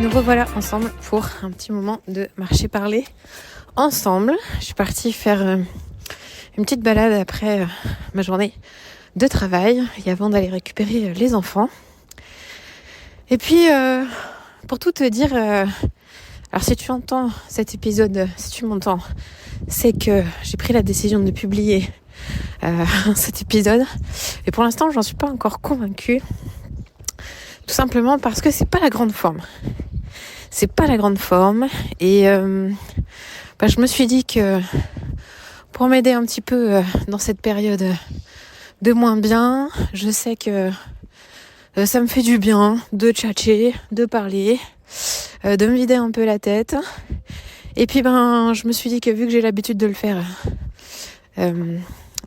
nous revoilà ensemble pour un petit moment de marcher-parler ensemble. Je suis partie faire une petite balade après ma journée de travail et avant d'aller récupérer les enfants. Et puis, pour tout te dire, alors si tu entends cet épisode, si tu m'entends, c'est que j'ai pris la décision de publier cet épisode. Et pour l'instant, j'en suis pas encore convaincue. Tout simplement parce que c'est pas la grande forme. C'est pas la grande forme. Et je me suis dit que pour m'aider un petit peu dans cette période de moins bien, je sais que ça me fait du bien de tchatcher, de parler, de me vider un peu la tête. Et puis je me suis dit que vu que j'ai l'habitude de le faire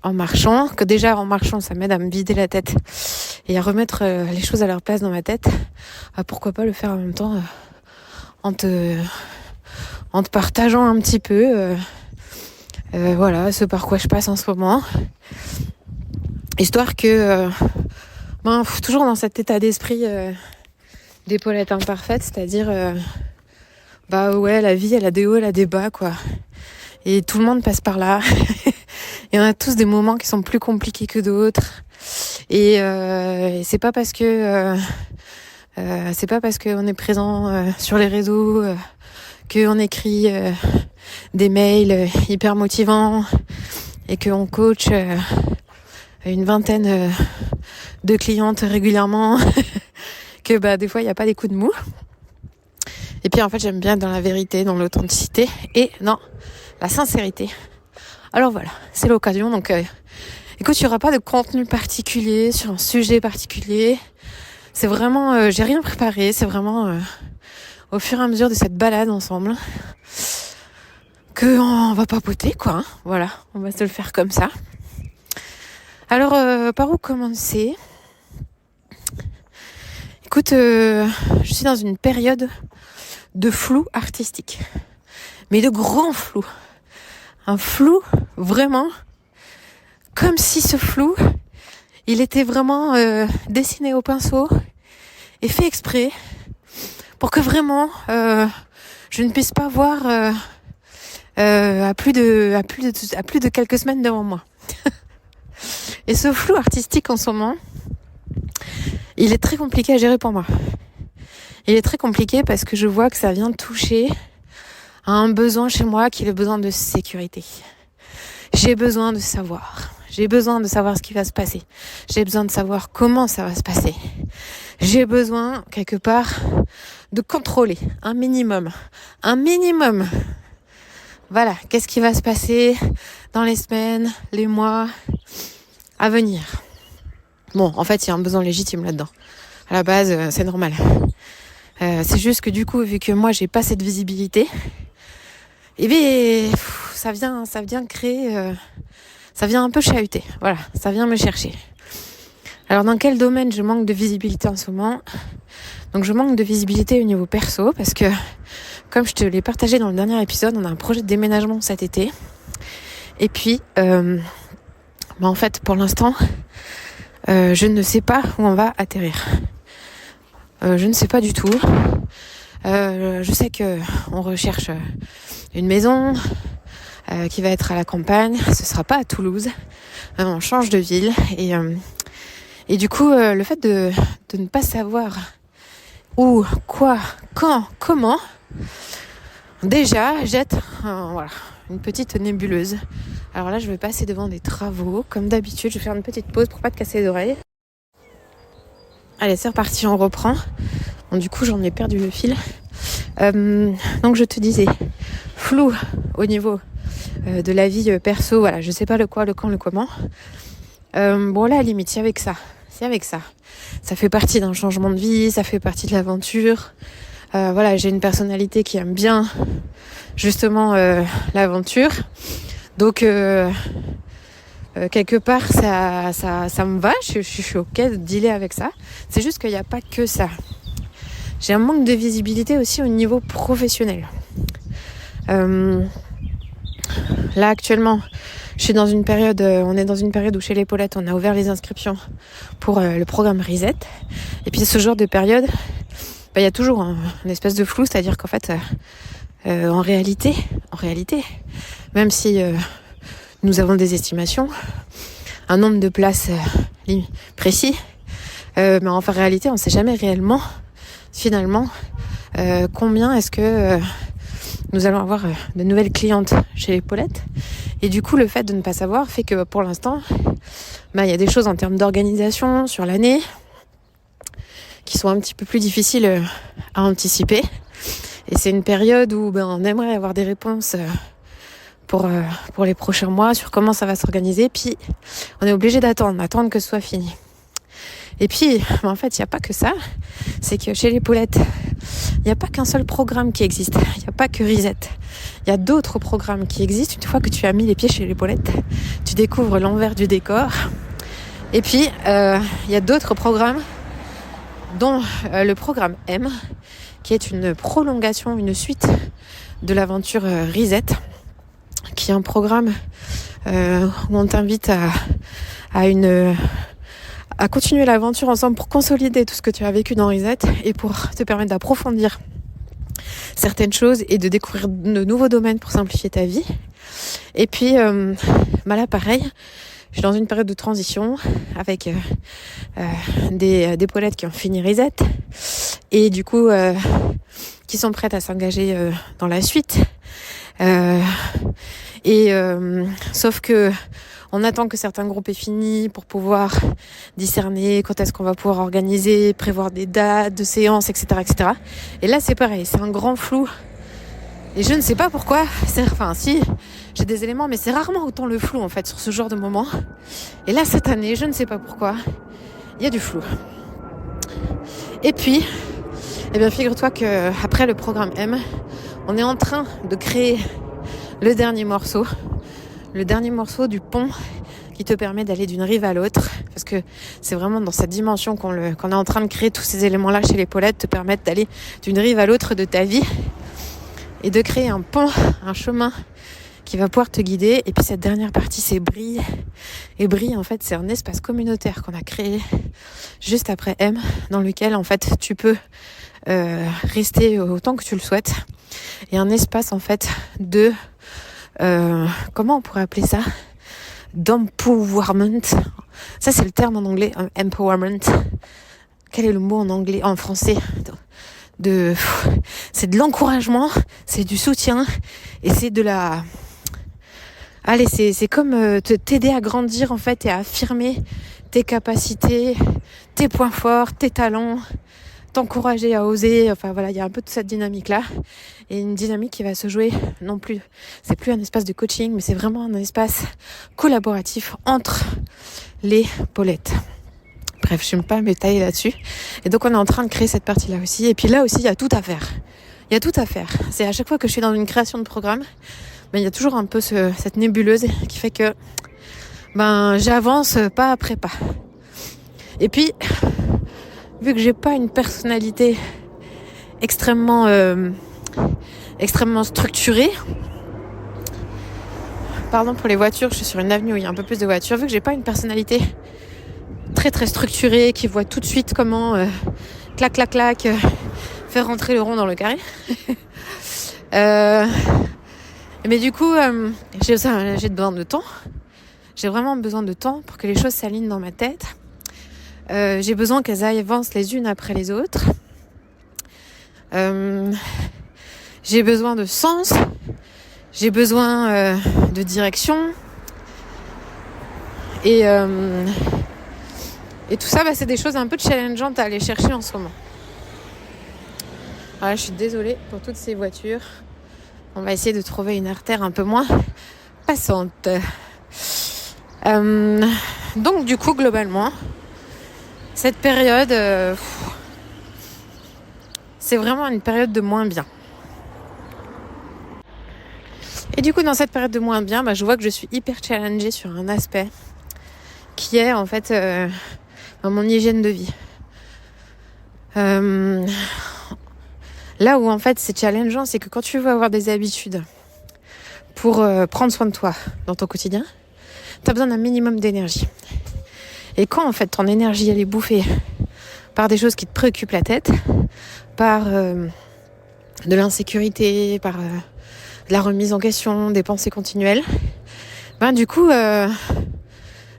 en marchant, que déjà en marchant ça m'aide à me vider la tête et à remettre les choses à leur place dans ma tête, pourquoi pas le faire en même temps en te partageant un petit peu voilà ce par quoi je passe en ce moment, histoire que toujours dans cet état d'esprit d'épaulette imparfaite, c'est-à-dire ouais, la vie elle a des hauts, elle a des bas quoi, et tout le monde passe par là. Et on a tous des moments qui sont plus compliqués que d'autres, et c'est pas parce que on est présent sur les réseaux qu'on écrit des mails hyper motivants et qu'on coach une vingtaine de clientes régulièrement que des fois il n'y a pas des coups de mou. Et puis en fait j'aime bien être dans la vérité, dans l'authenticité et dans la sincérité. Alors voilà, c'est l'occasion. Donc écoute, il n'y aura pas de contenu particulier sur un sujet particulier. C'est vraiment, j'ai rien préparé. C'est vraiment au fur et à mesure de cette balade ensemble qu'on va papoter quoi. Hein. Voilà, on va se le faire comme ça. Alors par où commencer ? Écoute, je suis dans une période de flou artistique, mais de grand flou. Un flou vraiment comme si ce flou il était vraiment dessiné au pinceau et fait exprès pour que vraiment je ne puisse pas voir à plus de quelques semaines devant moi. Et ce flou artistique en ce moment, il est très compliqué à gérer pour moi. Il est très compliqué parce que je vois que ça vient toucher à un besoin chez moi qui est le besoin de sécurité. J'ai besoin de savoir. J'ai besoin de savoir ce qui va se passer. J'ai besoin de savoir comment ça va se passer. J'ai besoin, quelque part, de contrôler un minimum. Un minimum. Voilà, qu'est-ce qui va se passer dans les semaines, les mois à venir. Bon, en fait, il y a un besoin légitime là-dedans. À la base, c'est normal. C'est juste que du coup, vu que moi, j'ai pas cette visibilité, et bien, ça vient créer, ça vient un peu chahuter. Voilà, ça vient me chercher. Alors, dans quel domaine je manque de visibilité en ce moment ? Donc, je manque de visibilité au niveau perso parce que, comme je te l'ai partagé dans le dernier épisode, on a un projet de déménagement cet été. Et puis, en fait, pour l'instant, je ne sais pas où on va atterrir. Je ne sais pas du tout. Je sais que on recherche une maison qui va être à la campagne. Ce sera pas à Toulouse. On change de ville et du coup le fait de ne pas savoir où, quoi, quand, comment, déjà jette une petite nébuleuse. Alors là, je vais passer devant des travaux comme d'habitude. Je vais faire une petite pause pour pas te casser les oreilles. Allez, c'est reparti, on reprend. Bon, du coup, j'en ai perdu le fil. Donc, je te disais, flou au niveau de la vie perso. Voilà, je sais pas le quoi, le quand, le comment. Bon, là, à la limite, c'est avec ça. Ça fait partie d'un changement de vie, ça fait partie de l'aventure. Voilà, j'ai une personnalité qui aime bien, justement, l'aventure. Donc, quelque part ça me va, je suis ok de dealer avec ça. C'est juste qu'il n'y a pas que ça. J'ai un manque de visibilité aussi au niveau professionnel. Là actuellement je suis dans une période, on est dans une période où chez l'Épaulette on a ouvert les inscriptions pour le programme Reset. Et puis ce genre de période il y a toujours une espèce de flou, c'est-à-dire qu'en fait, en réalité, même si nous avons des estimations, un nombre de places précis, mais en réalité, on ne sait jamais réellement, finalement, combien est-ce que nous allons avoir de nouvelles clientes chez les Paulettes. Et du coup, le fait de ne pas savoir fait que pour l'instant, il y a des choses en termes d'organisation sur l'année qui sont un petit peu plus difficiles à anticiper. Et c'est une période où on aimerait avoir des réponses pour les prochains mois sur comment ça va s'organiser. Puis on est obligé d'attendre que ce soit fini. Et puis, en fait, il n'y a pas que ça. C'est que chez les Paulettes, il n'y a pas qu'un seul programme qui existe. Il n'y a pas que Reset. Il y a d'autres programmes qui existent. Une fois que tu as mis les pieds chez les Paulettes, tu découvres l'envers du décor. Et puis, il y a d'autres programmes, dont le programme M, qui est une prolongation, une suite de l'aventure Reset, qui est un programme où on t'invite à continuer l'aventure ensemble pour consolider tout ce que tu as vécu dans Reset et pour te permettre d'approfondir certaines choses et de découvrir de nouveaux domaines pour simplifier ta vie. Et puis là pareil, je suis dans une période de transition avec des Paulettes qui ont fini Reset et du coup qui sont prêtes à s'engager dans la suite. Sauf que on attend que certains groupes aient fini pour pouvoir discerner quand est-ce qu'on va pouvoir organiser, prévoir des dates de séances, etc., etc. Et là, c'est pareil, c'est un grand flou. Et je ne sais pas pourquoi. Si, j'ai des éléments, mais c'est rarement autant le flou, en fait, sur ce genre de moment. Et là, cette année, je ne sais pas pourquoi, il y a du flou. Et puis, figure-toi qu'après le programme M, on est en train de créer le dernier morceau du pont qui te permet d'aller d'une rive à l'autre, parce que c'est vraiment dans cette dimension qu'on est en train de créer tous ces éléments-là chez les Paulettes, te permettent d'aller d'une rive à l'autre de ta vie et de créer un pont, un chemin qui va pouvoir te guider. Et puis cette dernière partie, c'est Brille. Et Brille, en fait, c'est un espace communautaire qu'on a créé juste après M, dans lequel, en fait, tu peux rester autant que tu le souhaites. Et un espace, en fait, de comment on pourrait appeler ça, d'empowerment. Ça, c'est le terme en anglais, empowerment. Quel est le mot en anglais, en français? C'est de l'encouragement, c'est du soutien et c'est de la... Allez, c'est comme t'aider à grandir, en fait, et à affirmer tes capacités, tes points forts, tes talents, t'encourager à oser. Enfin voilà, il y a un peu de cette dynamique-là. Et une dynamique qui va se jouer non plus. C'est plus un espace de coaching, mais c'est vraiment un espace collaboratif entre les Paulettes. Bref, je ne vais pas m'étaler là-dessus. Et donc on est en train de créer cette partie-là aussi. Et puis là aussi, il y a tout à faire. Il y a tout à faire. C'est à chaque fois que je suis dans une création de programme, il y a toujours un peu cette nébuleuse qui fait que j'avance pas après pas. Et puis, vu que j'ai pas une personnalité extrêmement structurée, pardon pour les voitures, je suis sur une avenue où il y a un peu plus de voitures, vu que j'ai pas une personnalité très très structurée qui voit tout de suite comment clac clac clac faire rentrer le rond dans le carré. Mais du coup, j'ai besoin de temps. J'ai vraiment besoin de temps pour que les choses s'alignent dans ma tête. J'ai besoin qu'elles avancent les unes après les autres. J'ai besoin de sens. J'ai besoin de direction. Et tout ça, c'est des choses un peu challengeantes à aller chercher en ce moment. Voilà, je suis désolée pour toutes ces voitures. On va essayer de trouver une artère un peu moins passante. Donc du coup, globalement, cette période, c'est vraiment une période de moins bien. Et du coup, dans cette période de moins bien, je vois que je suis hyper challengée sur un aspect qui est en fait mon hygiène de vie. Là où en fait c'est challengeant, c'est que quand tu veux avoir des habitudes pour prendre soin de toi dans ton quotidien, tu as besoin d'un minimum d'énergie. Et quand en fait ton énergie elle est bouffée par des choses qui te préoccupent la tête, par de l'insécurité, par de la remise en question, des pensées continuelles, du coup,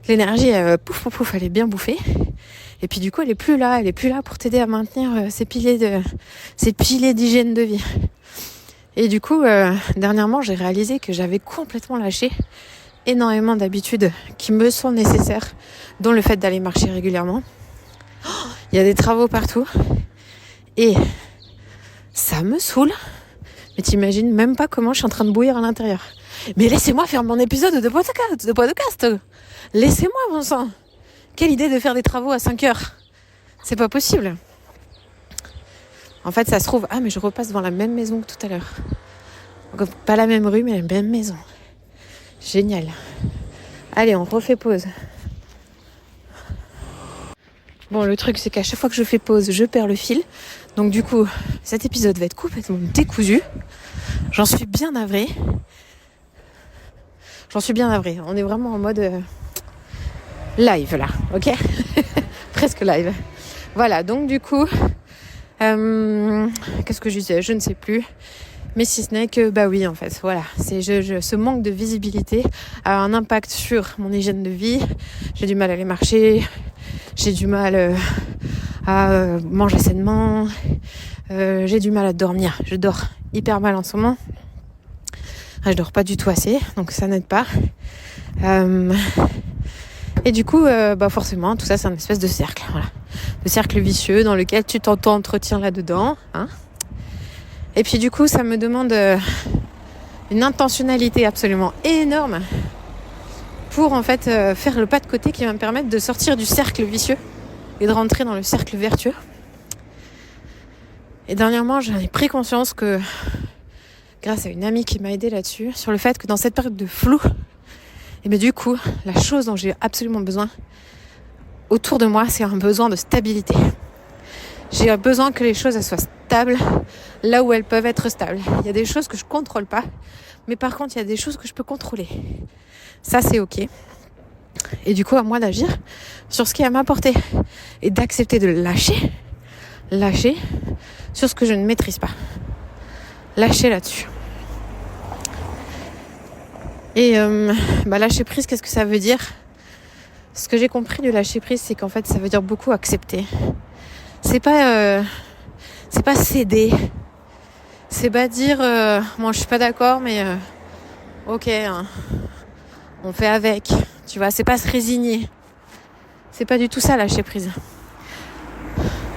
l'énergie, pouf, pouf, pouf, elle est bien bouffée. Et puis du coup, elle est plus là pour t'aider à maintenir ces piliers d'hygiène de vie. Et du coup, dernièrement, j'ai réalisé que j'avais complètement lâché énormément d'habitudes qui me sont nécessaires, dont le fait d'aller marcher régulièrement. Il y a des travaux partout. Et ça me saoule. Mais t'imagines même pas comment je suis en train de bouillir à l'intérieur. Mais laissez-moi faire mon épisode de podcast. Laissez-moi, bon sang. Quelle idée de faire des travaux à 5 heures. C'est pas possible. En fait, ça se trouve... Ah, mais je repasse devant la même maison que tout à l'heure. Donc, pas la même rue, mais la même maison. Génial. Allez, on refait pause. Bon, le truc, c'est qu'à chaque fois que je fais pause, je perds le fil. Donc du coup, cet épisode va être complètement décousu. J'en suis bien navrée. On est vraiment en mode live là, ok. Presque live. Voilà, donc du coup, qu'est-ce que je disais ? Je ne sais plus. Mais si ce n'est que, oui, en fait, voilà. Ce manque de visibilité a un impact sur mon hygiène de vie. J'ai du mal à aller marcher. J'ai du mal à manger sainement. J'ai du mal à dormir. Je dors hyper mal en ce moment. Je dors pas du tout assez, donc ça n'aide pas. Et du coup, forcément, tout ça, c'est un espèce de cercle. Voilà. De cercle vicieux dans lequel tu t'entretiens là-dedans. Hein. Et puis du coup, ça me demande une intentionnalité absolument énorme pour en fait faire le pas de côté qui va me permettre de sortir du cercle vicieux et de rentrer dans le cercle vertueux. Et dernièrement, j'en ai pris conscience que, grâce à une amie qui m'a aidée là-dessus, sur le fait que dans cette période de flou, du coup, la chose dont j'ai absolument besoin autour de moi, c'est un besoin de stabilité. J'ai besoin que les choses elles soient stables là où elles peuvent être stables. Il y a des choses que je contrôle pas, mais par contre, il y a des choses que je peux contrôler. Ça, c'est ok. Et du coup, à moi d'agir sur ce qui est à ma portée et d'accepter de lâcher sur ce que je ne maîtrise pas. Lâcher là-dessus. Et lâcher prise, qu'est-ce que ça veut dire ? Ce que j'ai compris du lâcher prise, c'est qu'en fait, ça veut dire beaucoup accepter. C'est pas céder. C'est pas dire moi je suis pas d'accord, mais ok, hein, on fait avec. Tu vois, c'est pas se résigner. C'est pas du tout ça, lâcher prise.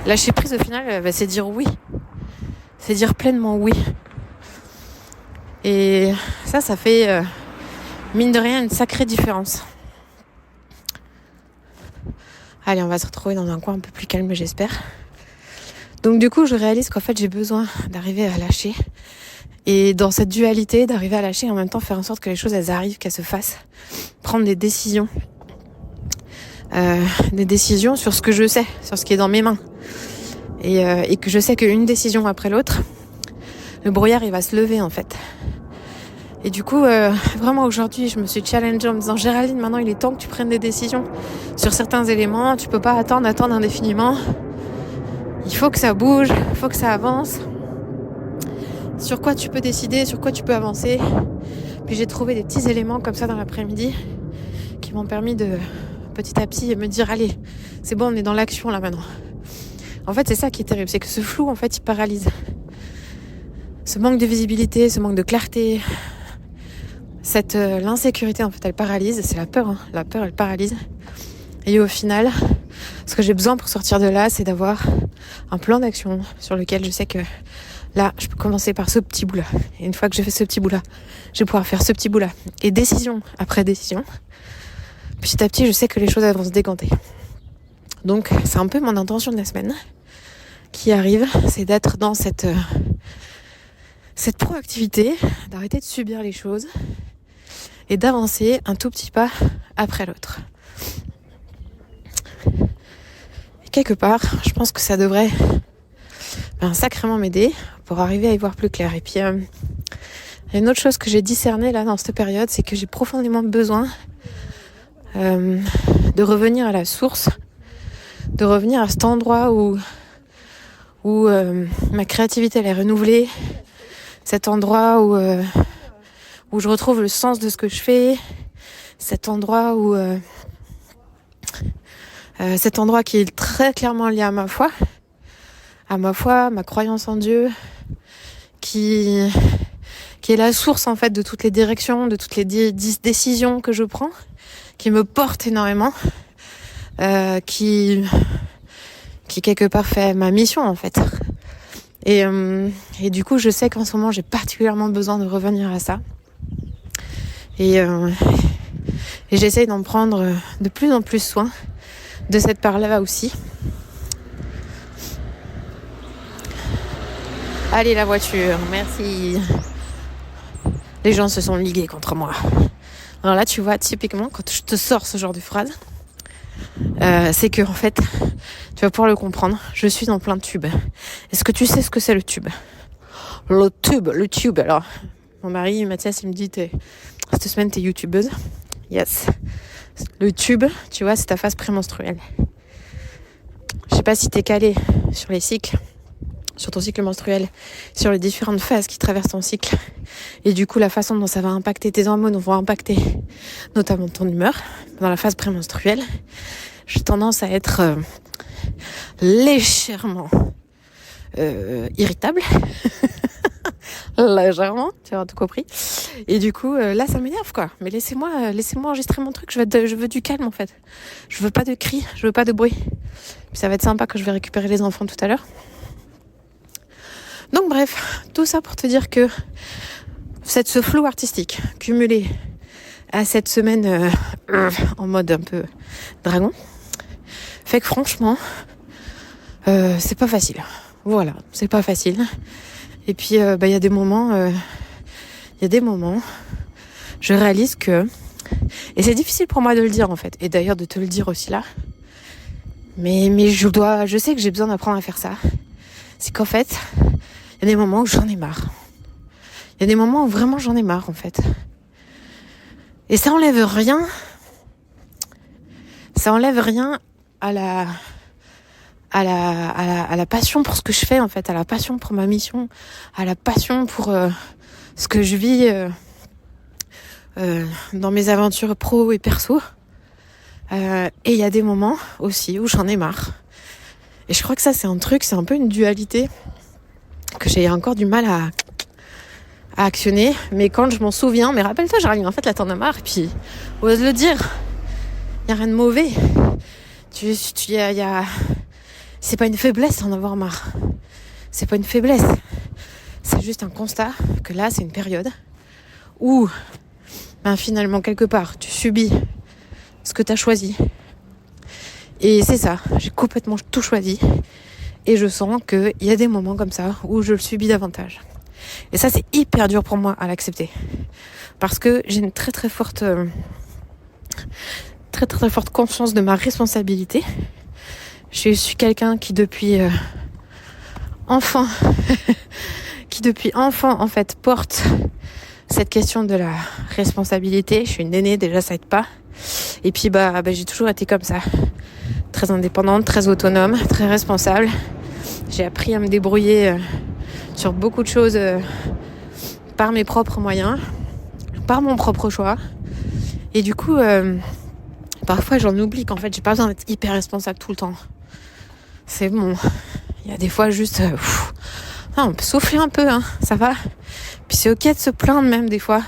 Lâcher prise, au final, c'est dire oui. C'est dire pleinement oui. Et ça fait, mine de rien, une sacrée différence. Allez, on va se retrouver dans un coin un peu plus calme, j'espère. Donc du coup, je réalise qu'en fait, j'ai besoin d'arriver à lâcher. Et dans cette dualité, d'arriver à lâcher et en même temps faire en sorte que les choses, elles arrivent, qu'elles se fassent. Prendre des décisions. Des décisions sur ce que je sais, sur ce qui est dans mes mains. Et que je sais qu'une décision après l'autre, le brouillard, il va se lever en fait. Et du coup, vraiment aujourd'hui, je me suis challengée en me disant « Géraldine, maintenant il est temps que tu prennes des décisions sur certains éléments. Tu peux pas attendre indéfiniment. Il faut que ça bouge, il faut que ça avance. Sur quoi tu peux décider, sur quoi tu peux avancer. » Puis j'ai trouvé des petits éléments comme ça dans l'après-midi qui m'ont permis de petit à petit me dire « Allez, c'est bon, on est dans l'action là maintenant. » En fait, c'est ça qui est terrible, c'est que ce flou, en fait, il paralyse. Ce manque de visibilité, ce manque de clarté, l'insécurité, en fait, elle paralyse. C'est la peur, hein. La peur, elle paralyse. Et au final, ce que j'ai besoin pour sortir de là, c'est d'avoir un plan d'action sur lequel je sais que là, je peux commencer par ce petit bout-là. Et une fois que j'ai fait ce petit bout-là, je vais pouvoir faire ce petit bout-là. Et décision après décision, petit à petit, je sais que les choses elles vont se décanter. Donc, c'est un peu mon intention de la semaine qui arrive, c'est d'être dans cette proactivité, d'arrêter de subir les choses et d'avancer un tout petit pas après l'autre. Et quelque part, je pense que ça devrait sacrément m'aider pour arriver à y voir plus clair. Et puis, il y a une autre chose que j'ai discernée là dans cette période, c'est que j'ai profondément besoin de revenir à la source de revenir à cet endroit où ma créativité elle est renouvelée, cet endroit où je retrouve le sens de ce que je fais, cet endroit qui est très clairement lié à ma foi, ma croyance en Dieu, qui est la source en fait de toutes les directions, de toutes les décisions que je prends, qui me porte énormément, qui quelque part fait ma mission en fait. Et du coup, je sais qu'en ce moment, j'ai particulièrement besoin de revenir à ça. Et j'essaye d'en prendre de plus en plus soin de cette part-là aussi. Allez, la voiture, merci. Les gens se sont ligués contre moi. Alors là, tu vois, typiquement, quand je te sors ce genre de phrase, c'est que en fait, tu vas pouvoir le comprendre. Je suis dans plein de tubes. Est-ce que tu sais ce que c'est le tube ? Le tube. Alors, mon mari Mathias, il me dit, cette semaine, t'es youtubeuse. Yes. Le tube, tu vois, c'est ta phase prémenstruelle. Je sais pas si t'es calé sur les cycles, sur ton cycle menstruel, sur les différentes phases qui traversent ton cycle. Et du coup, la façon dont ça va impacter tes hormones va impacter notamment ton humeur. Dans la phase prémenstruelle, j'ai tendance à être légèrement irritable. Légèrement, tu as tout compris. Et du coup, là, ça m'énerve, quoi. Mais laissez-moi enregistrer mon truc. Je veux du calme, en fait. Je veux pas de cris, je veux pas de bruit. Puis ça va être sympa quand je vais récupérer les enfants tout à l'heure. Donc bref, tout ça pour te dire que ce flou artistique cumulé à cette semaine en mode un peu dragon fait que franchement, c'est pas facile. Voilà, c'est pas facile. Et puis, y a des moments, je réalise que... Et c'est difficile pour moi de le dire, en fait. Et d'ailleurs, de te le dire aussi là. Mais je sais que j'ai besoin d'apprendre à faire ça. C'est qu'en fait, il y a des moments où j'en ai marre. Il y a des moments où vraiment j'en ai marre, en fait. Et ça enlève rien. Ça enlève rien à la passion pour ce que je fais, en fait, à la passion pour ma mission, à la passion pour ce que je vis dans mes aventures pro et perso. Et il y a des moments aussi où j'en ai marre. Et je crois que ça, c'est un peu une dualité que j'ai encore du mal à actionner. Mais quand je m'en souviens, mais rappelle-toi, Géraldine, en fait, là, t'en as marre. Et puis, ose le dire. Il n'y a rien de mauvais. C'est pas une faiblesse d'en avoir marre. C'est pas une faiblesse. C'est juste un constat que là, c'est une période où, finalement, quelque part, tu subis ce que tu as choisi. Et c'est ça, j'ai complètement tout choisi. Et je sens qu'il y a des moments comme ça où je le subis davantage. Et ça, c'est hyper dur pour moi à l'accepter. Parce que j'ai une très très forte conscience de ma responsabilité. Je suis quelqu'un qui depuis enfant en fait porte cette question de la responsabilité. Je suis une aînée, déjà ça aide pas. Et puis j'ai toujours été comme ça, très indépendante, très autonome, très responsable. J'ai appris à me débrouiller sur beaucoup de choses par mes propres moyens, par mon propre choix. Et du coup, parfois j'en oublie qu'en fait j'ai pas besoin d'être hyper responsable tout le temps. C'est bon. Il y a des fois juste... on peut souffler un peu, hein, ça va. Puis c'est ok de se plaindre même des fois.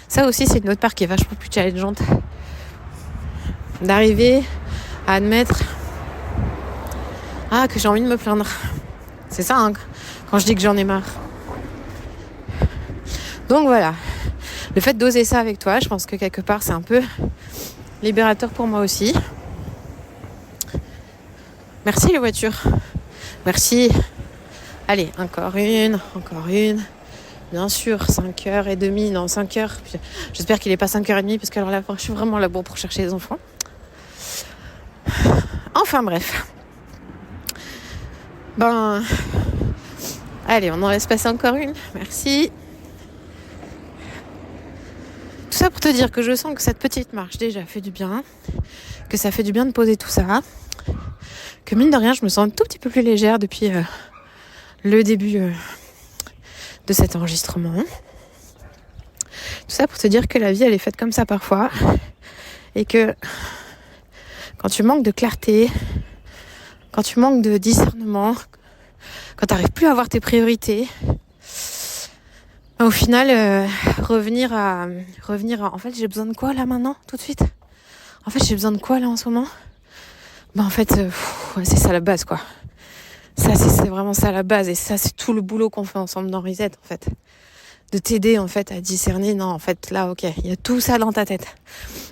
Ça aussi, c'est une autre part qui est vachement plus challengeante. D'arriver à admettre que j'ai envie de me plaindre. C'est ça, hein, quand je dis que j'en ai marre. Donc voilà. Le fait d'oser ça avec toi, je pense que quelque part, c'est un peu libérateur pour moi aussi. Merci les voitures. Merci. Allez, encore une. Bien sûr, 5h30, non 5h. J'espère qu'il n'est pas 5h30 parce que alors là, je suis vraiment là pour chercher les enfants. Enfin bref. Allez, on en laisse passer encore une. Merci. Tout ça pour te dire que je sens que cette petite marche déjà fait du bien, que ça fait du bien de poser tout ça, que mine de rien je me sens un tout petit peu plus légère depuis le début de cet enregistrement. Tout ça pour te dire que la vie elle est faite comme ça parfois et que quand tu manques de clarté, quand tu manques de discernement, quand tu n'arrives plus à voir tes priorités, au final revenir à en fait j'ai besoin de quoi là maintenant tout de suite, en fait j'ai besoin de quoi là en ce moment, en fait c'est ça la base quoi. Ça c'est vraiment ça la base et ça c'est tout le boulot qu'on fait ensemble dans Reset en fait. De t'aider en fait à discerner, non en fait là ok, il y a tout ça dans ta tête,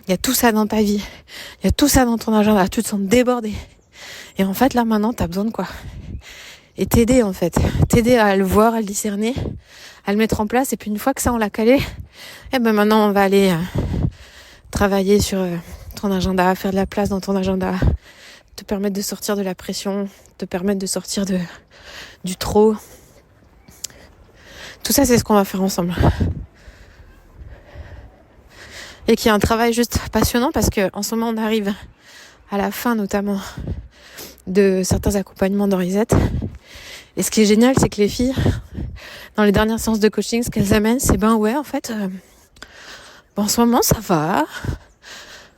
il y a tout ça dans ta vie, il y a tout ça dans ton agenda, tu te sens débordé et en fait là maintenant t'as besoin de quoi, et t'aider en fait, t'aider à le voir, à le discerner, à le mettre en place, et puis une fois que ça on l'a calé, et ben maintenant on va aller travailler sur ton agenda, faire de la place dans ton agenda, te permettre de sortir de la pression, te permettre de sortir du trop. Tout ça, c'est ce qu'on va faire ensemble. Et qui est un travail juste passionnant parce que en ce moment, on arrive à la fin notamment de certains accompagnements dans Reset. Et ce qui est génial, c'est que les filles, dans les dernières séances de coaching, ce qu'elles amènent, c'est en fait, en ce moment, ça va.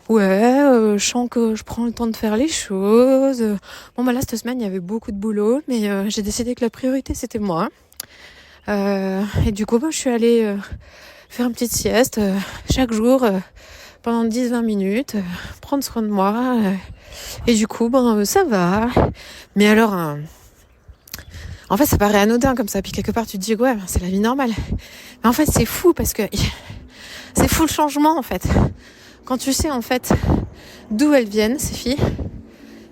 Ouais, je sens que je prends le temps de faire les choses. Là, cette semaine, il y avait beaucoup de boulot, mais j'ai décidé que la priorité, c'était moi. Et du coup, je suis allée faire une petite sieste chaque jour pendant 10-20 minutes, prendre soin de moi. Et du coup, ça va. Mais alors, en fait, ça paraît anodin comme ça. Puis quelque part, tu te dis, ouais, c'est la vie normale. Mais en fait, c'est fou parce que c'est fou le changement, en fait. Quand tu sais, en fait, d'où elles viennent, ces filles,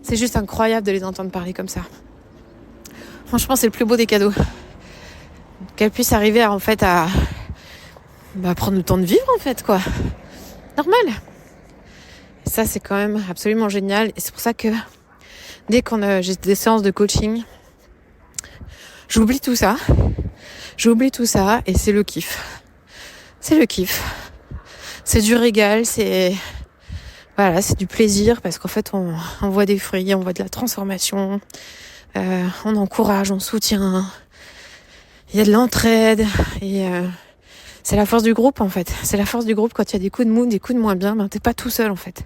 c'est juste incroyable de les entendre parler comme ça. Franchement, c'est le plus beau des cadeaux. Qu'elles puissent arriver en fait à prendre le temps de vivre en fait quoi. Normal. Et ça c'est quand même absolument génial. Et c'est pour ça que dès qu'on j'ai des séances de coaching, j'oublie tout ça. Et c'est le kiff. C'est le kiff. C'est du régal, c'est du plaisir parce qu'en fait on voit des fruits, on voit de la transformation, on encourage, on soutient. Il y a de l'entraide et c'est la force du groupe en fait. C'est la force du groupe quand il y a des coups de mou, des coups de moins bien, t'es pas tout seul en fait.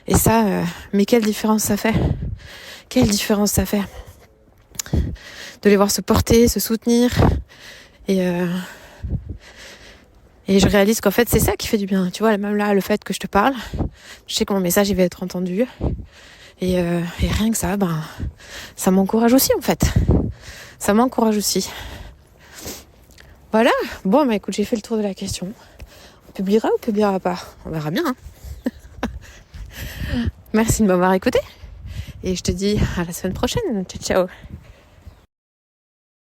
Et ça, mais quelle différence ça fait. Quelle différence ça fait. De les voir se porter, se soutenir. Et je réalise qu'en fait c'est ça qui fait du bien. Tu vois, même là, le fait que je te parle, je sais que mon message il va être entendu. Et rien que ça, ça m'encourage aussi en fait. Ça m'encourage aussi. Voilà, écoute, j'ai fait le tour de la question. On publiera ou on publiera pas? On verra bien. Hein. Merci de m'avoir écouté. Et je te dis à la semaine prochaine. Ciao, ciao.